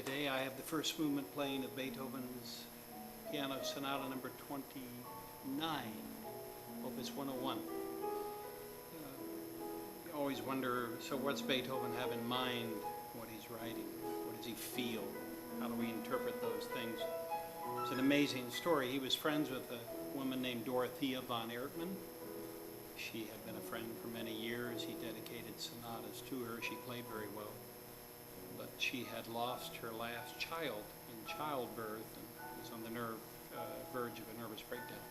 Today I have the first movement playing of Beethoven's Piano Sonata No. 29, opus 101. You always wonder, so what's Beethoven have in mind what he's writing? What does he feel? How do we interpret those things? It's an amazing story. He was friends with a woman named Dorothea von Ertmann. She had been a friend for many years. He dedicated sonatas to her. She played very well. But she had lost her last child in childbirth and was on the verge of a nervous breakdown.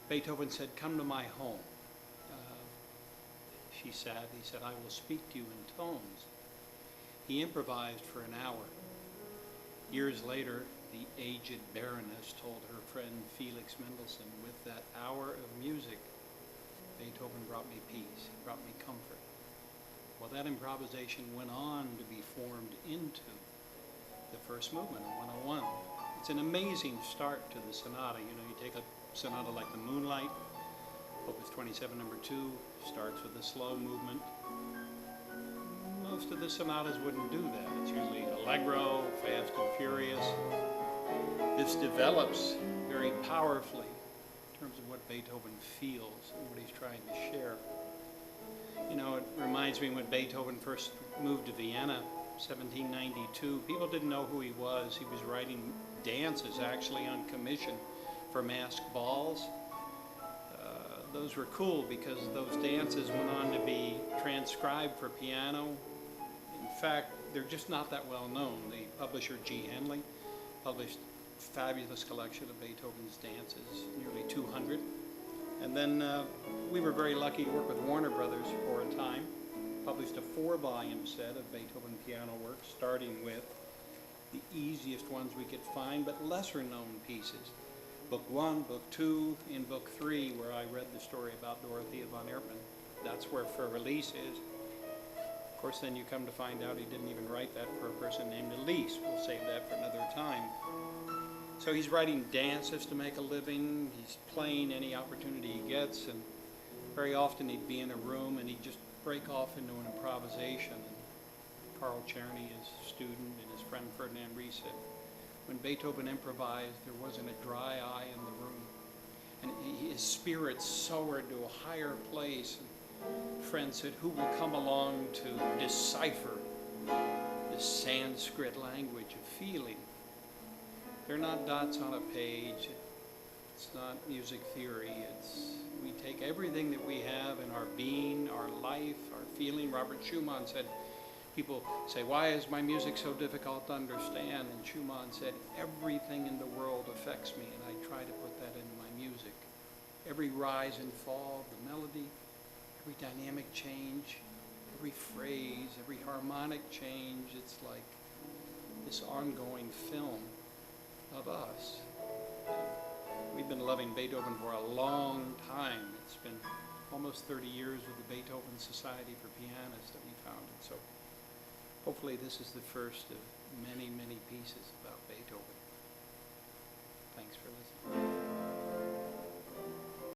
Beethoven said, "Come to my home." She said, he said, "I will speak to you in tones." He improvised for an hour. Years later, the aged Baroness told her friend Felix Mendelssohn, "With that hour of music, Beethoven brought me peace, brought me comfort." Well, that improvisation went on to be formed into the first movement of 101. It's an amazing start to the sonata. You know, you take a sonata like the Moonlight, opus 27, number 2, starts with a slow movement. Most of the sonatas wouldn't do that. It's usually allegro, fast and furious. This develops very powerfully in terms of what Beethoven feels and what he's trying to share. You know, it reminds me when Beethoven first moved to Vienna, 1792, people didn't know who he was. He was writing dances actually on commission for masked balls. Those were cool because those dances went on to be transcribed for piano. In fact, they're just not that well known. The publisher G. Henley published a fabulous collection of Beethoven's dances, nearly 200. And then we were very lucky to work with Warner Brothers for a time. Published a 4-volume set of Beethoven piano works, starting with the easiest ones we could find, but lesser known pieces. Book 1, Book 2, in Book 3, where I read the story about Dorothea von Ertmann. That's where For Release is. Of course, then you come to find out he didn't even write that for a person named Elise. We'll save that for another time. So he's writing dances to make a living. He's playing any opportunity he gets, and very often he'd be in a room and he'd just break off into an improvisation. And Carl Czerny, his student, and his friend Ferdinand Ries said, when Beethoven improvised, there wasn't a dry eye in the room. And his spirit soared to a higher place. And a friend said, who will come along to decipher the Sanskrit language of feeling? They're not dots on a page. It's not music theory. We take everything that we have in our being, our life, our feeling. Robert Schumann said, people say, why is my music so difficult to understand? And Schumann said, everything in the world affects me, and I try to put that into my music. Every rise and fall of the melody, every dynamic change, every phrase, every harmonic change, it's like this ongoing film of us. We've been loving Beethoven for a long time. It's been almost 30 years with the Beethoven Society for Pianists that we founded. So hopefully this is the first of many, many pieces about Beethoven. Thanks for listening.